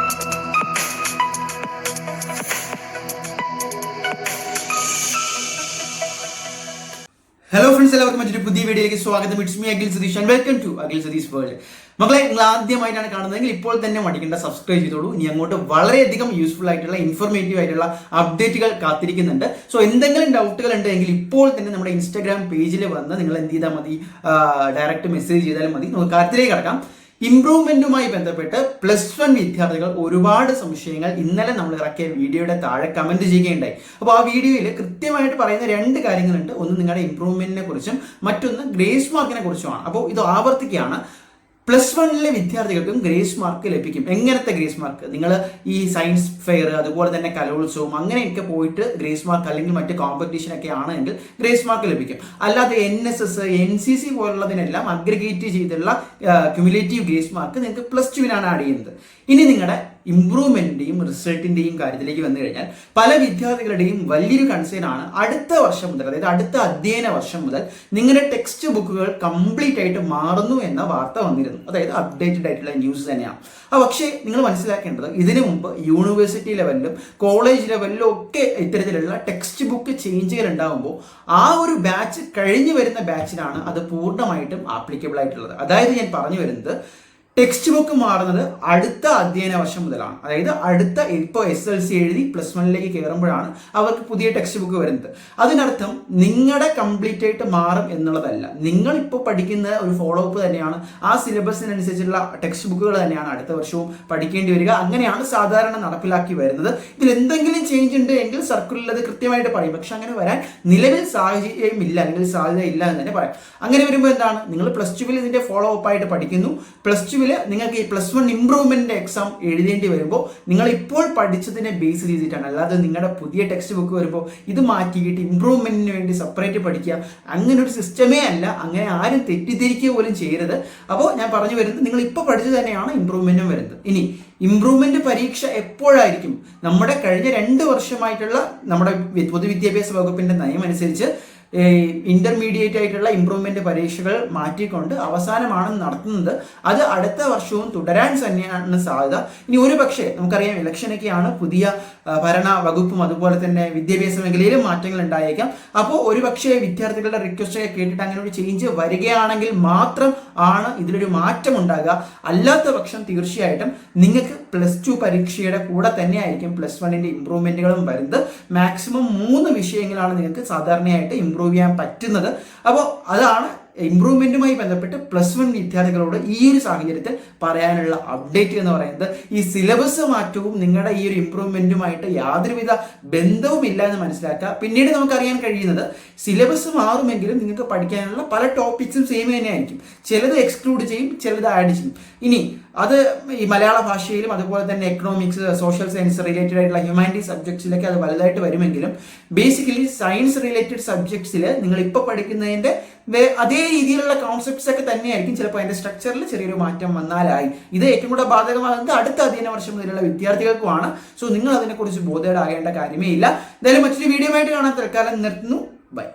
Hello friends, എല്ലാവർക്കും മറ്റൊരു പുതിയ വീഡിയോയിലേക്ക് സ്വാഗതം. It's me Akhil Satheesh and welcome to Akhil Satheesh world. മക്കളെ, നിങ്ങൾ ആദ്യമായിട്ടാണ് കാണുന്നതെങ്കിൽ ഇപ്പോൾ തന്നെ മടിക്കേണ്ട, സബ്സ്ക്രൈബ് ചെയ്തോളൂ. ഇനി അങ്ങോട്ട് വളരെയധികം യൂസ്ഫുൾ ആയിട്ടുള്ള ഇൻഫോർമേറ്റീവ് ആയിട്ടുള്ള അപ്ഡേറ്റുകൾ കാത്തിരിക്കുന്നുണ്ട്. സോ എന്തെങ്കിലും ഡൗട്ടുകൾ ഉണ്ടെങ്കിൽ ഇപ്പോൾ തന്നെ നമ്മുടെ ഇൻസ്റ്റാഗ്രാം പേജിൽ വന്ന് നിങ്ങൾ എന്ത് ചെയ്താൽ മതി, ഡയറക്റ്റ് മെസ്സേജ് ചെയ്താലും മതി. നമുക്ക് കാര്യത്തിലേക്ക് കടക്കാം. ഇംപ്രൂവ്മെന്റുമായി ബന്ധപ്പെട്ട് +1 വിദ്യാർത്ഥികൾ ഒരുപാട് സംശയങ്ങൾ ഇന്നലെ നമ്മൾ ഇറക്കിയ വീഡിയോയുടെ താഴെ കമന്റ് ചെയ്യുകയുണ്ടായി. അപ്പോൾ ആ വീഡിയോയിൽ കൃത്യമായിട്ട് പറയുന്ന 2 കാര്യങ്ങളുണ്ട്. ഒന്ന് നിങ്ങളുടെ ഇംപ്രൂവ്മെന്റിനെ കുറിച്ചും മറ്റൊന്ന് ഗ്രേസ് മാർക്കിനെ കുറിച്ചുമാണ്. അപ്പോൾ ഇത് ആവർത്തിക്കുകയാണ്. +1 വിദ്യാർത്ഥികൾക്കും ഗ്രേസ് മാർക്ക് ലഭിക്കും. എങ്ങനത്തെ ഗ്രേസ് മാർക്ക്? നിങ്ങൾ ഈ സയൻസ് ഫെയർ, അതുപോലെ തന്നെ കലോത്സവം, അങ്ങനെയൊക്കെ പോയിട്ട് ഗ്രേസ് മാർക്ക് അല്ലെങ്കിൽ മറ്റ് കോമ്പറ്റീഷൻ ഒക്കെ ആണെങ്കിൽ ഗ്രേസ് മാർക്ക് ലഭിക്കും. അല്ലാതെ NSS, NCC പോലുള്ളതിനെല്ലാം അഗ്രിഗേറ്റ് ചെയ്തുള്ള ക്യുമുലേറ്റീവ് ഗ്രേസ് മാർക്ക് നിങ്ങൾക്ക് +2 ആഡ് ചെയ്യുന്നത്. ഇനി നിങ്ങളുടെ ഇംപ്രൂവ്മെന്റിന്റെയും റിസൾട്ടിന്റെയും കാര്യത്തിലേക്ക് വന്നു കഴിഞ്ഞാൽ പല വിദ്യാർത്ഥികളുടെയും വലിയൊരു കൺസേൺ ആണ്, അടുത്ത വർഷം മുതൽ, അതായത് അടുത്ത അധ്യയന വർഷം മുതൽ നിങ്ങളുടെ ടെക്സ്റ്റ് ബുക്കുകൾ കംപ്ലീറ്റ് ആയിട്ട് മാറുന്നു എന്ന വാർത്ത വന്നിരുന്നു. അതായത് അപ്ഡേറ്റഡ് ആയിട്ടുള്ള ന്യൂസ് തന്നെയാണ്. പക്ഷേ നിങ്ങൾ മനസ്സിലാക്കേണ്ടത്, ഇതിനു മുമ്പ് യൂണിവേഴ്സിറ്റി ലെവലിലും കോളേജ് ലെവലിലും ഒക്കെ ഇത്തരത്തിലുള്ള ടെക്സ്റ്റ് ബുക്ക് ചേഞ്ചുകൾ ഉണ്ടാകുമ്പോൾ ആ ഒരു ബാച്ച് കഴിഞ്ഞു വരുന്ന ബാച്ചിനാണ് അത് പൂർണ്ണമായിട്ടും ആപ്ലിക്കബിൾ ആയിട്ടുള്ളത്. അതായത് ഞാൻ പറഞ്ഞു വരുന്നത്, ടെക്സ്റ്റ് ബുക്ക് മാറുന്നത് അടുത്ത അധ്യയന വർഷം മുതലാണ്. അതായത് അടുത്ത ഇപ്പോൾ SLC എഴുതി +1 കയറുമ്പോഴാണ് അവർക്ക് പുതിയ ടെക്സ്റ്റ് ബുക്ക് വരുന്നത്. അതിനർത്ഥം നിങ്ങളുടെ കംപ്ലീറ്റ് ആയിട്ട് മാറും എന്നുള്ളതല്ല. നിങ്ങൾ ഇപ്പോൾ പഠിക്കുന്ന ഒരു ഫോളോ അപ്പ് തന്നെയാണ്, ആ സിലബസിനനുസരിച്ചുള്ള ടെക്സ്റ്റ് ബുക്കുകൾ തന്നെയാണ് അടുത്ത വർഷവും പഠിക്കേണ്ടി വരിക. അങ്ങനെയാണ് സാധാരണ നടപ്പിലാക്കി വരുന്നത്. ഇതിൽ എന്തെങ്കിലും ചേഞ്ച് ഉണ്ട് എങ്കിൽ സർക്കുലറിൽ അത് കൃത്യമായിട്ട് പറയും. പക്ഷെ അങ്ങനെ വരാൻ നിലവിൽ സാഹചര്യം ഇല്ല, അല്ലെങ്കിൽ സാധ്യത ഇല്ല എന്ന് തന്നെ പറയാം. അങ്ങനെ വരുമ്പോൾ എന്താണ്, നിങ്ങൾ +2 ഇതിന്റെ ഫോളോ അപ്പ് ആയിട്ട് പഠിക്കുന്നു. +2 നിങ്ങൾക്ക് ഈ +1 ഇംപ്രൂവ്മെന്റ് എക്സാം എഴുതേണ്ടി വരുമ്പോൾ നിങ്ങൾ ഇപ്പോൾ പഠിച്ചതിനെ ബേസ് ചെയ്തിട്ടാണ്. അല്ലാതെ നിങ്ങളുടെ പുതിയ ടെക്സ്റ്റ് ബുക്ക് വരുമ്പോൾ ഇത് മാറ്റിയിട്ട് ഇംപ്രൂവ്മെന്റിന് വേണ്ടി സെപ്പറേറ്റ് പഠിക്കുക, അങ്ങനെ ഒരു സിസ്റ്റമേ അല്ല. അങ്ങനെ ആരും തെറ്റിദ്ധരിക്കുക പോലും ചെയ്യരുത്. അപ്പോൾ ഞാൻ പറഞ്ഞു വരുന്നത്, നിങ്ങൾ ഇപ്പോൾ പഠിച്ചത് തന്നെയാണ് ഇംപ്രൂവ്മെന്റും വരുന്നത്. ഇനി ഇംപ്രൂവ്മെന്റ് പരീക്ഷ എപ്പോഴായിരിക്കും? നമ്മുടെ കഴിഞ്ഞ 2 വർഷമായിട്ടുള്ള നമ്മുടെ പൊതുവിദ്യാഭ്യാസ വകുപ്പിന്റെ നയം അനുസരിച്ച് ഇന്റർമീഡിയറ്റ് ആയിട്ടുള്ള ഇംപ്രൂവ്മെന്റ് പരീക്ഷകൾ മാറ്റിക്കൊണ്ട് അവസാനമാണ് നടത്തുന്നത്. അത് അടുത്ത വർഷവും തുടരാൻ തന്നെയാണ് സാധ്യത. ഇനി ഒരു പക്ഷേ നമുക്കറിയാം, ഇലക്ഷനൊക്കെയാണ്, പുതിയ ഭരണ വകുപ്പും അതുപോലെ തന്നെ വിദ്യാഭ്യാസ മേഖലയിലും മാറ്റങ്ങൾ ഉണ്ടായേക്കാം. അപ്പോൾ ഒരു പക്ഷേ വിദ്യാർത്ഥികളുടെ റിക്വസ്റ്റ് ഒക്കെ കേട്ടിട്ട് അങ്ങനെ ഒരു ചേഞ്ച് വരികയാണെങ്കിൽ മാത്രം ആണ് ഇതിലൊരു മാറ്റം ഉണ്ടാകുക. അല്ലാത്ത പക്ഷം തീർച്ചയായിട്ടും നിങ്ങൾക്ക് +2 പരീക്ഷയുടെ കൂടെ തന്നെ ആയിരിക്കും +1 ഇംപ്രൂവ്മെന്റുകളും വരുന്നത്. മാക്സിമം 3 വിഷയങ്ങളാണ് നിങ്ങൾക്ക് സാധാരണയായിട്ട് ഇംപ്രൂവ് ചെയ്യാൻ പറ്റുന്നത്. അപ്പോൾ അതാണ് ഇംപ്രൂവ്മെന്റുമായി ബന്ധപ്പെട്ട് +1 വിദ്യാർത്ഥികളോട് ഈ ഒരു സാഹചര്യത്തിൽ പറയാനുള്ള അപ്ഡേറ്റ് എന്ന് പറയുന്നത്. ഈ സിലബസ് മാറ്റവും നിങ്ങളുടെ ഈ ഒരു ഇംപ്രൂവ്മെന്റുമായിട്ട് യാതൊരുവിധ ബന്ധവുമില്ല എന്ന് മനസ്സിലാക്കുക. പിന്നീട് നമുക്കറിയാൻ കഴിയുന്നത്, സിലബസ് മാറുമെങ്കിലും നിങ്ങൾക്ക് പഠിക്കാനുള്ള പല ടോപ്പിക്സും സെയിം തന്നെയായിരിക്കും. ചിലത് എക്സ്ക്ലൂഡ് ചെയ്യും, ചിലത് ആഡ് ചെയ്യും. ഇനി അത് ഈ മലയാള ഭാഷയിലും അതുപോലെ തന്നെ എക്കണോമിക്സ്, സോഷ്യൽ സയൻസ് റിലേറ്റഡ് ആയിട്ടുള്ള ഹ്യൂമാനിറ്റീസ് സബ്ജക്ട്സിലൊക്കെ അത് വലുതായിട്ട് വരുമെങ്കിലും ബേസിക്കലി സയൻസ് റിലേറ്റഡ് സബ്ജക്ട്സിൽ നിങ്ങൾ ഇപ്പോൾ പഠിക്കുന്നതിൻ്റെ അതേ രീതിയിലുള്ള കോൺസെപ്റ്റ്സ് ഒക്കെ തന്നെയായിരിക്കും. ചിലപ്പോൾ അതിന്റെ സ്ട്രക്ചറിൽ ചെറിയൊരു മാറ്റം വന്നാലായി. ഇത് ഏറ്റവും കൂടെ ബാധകമാകുന്നത് അടുത്ത അധ്യയന വർഷം മുതലുള്ള വിദ്യാർത്ഥികൾക്കുമാണ്. സോ നിങ്ങൾ അതിനെക്കുറിച്ച് ബോധേഡാകേണ്ട കാര്യമേ ഇല്ല. എന്തായാലും മറ്റൊരു വീഡിയോ ആയിട്ട് കാണാൻ തൽക്കാലം നിർത്തുന്നു. ബൈ.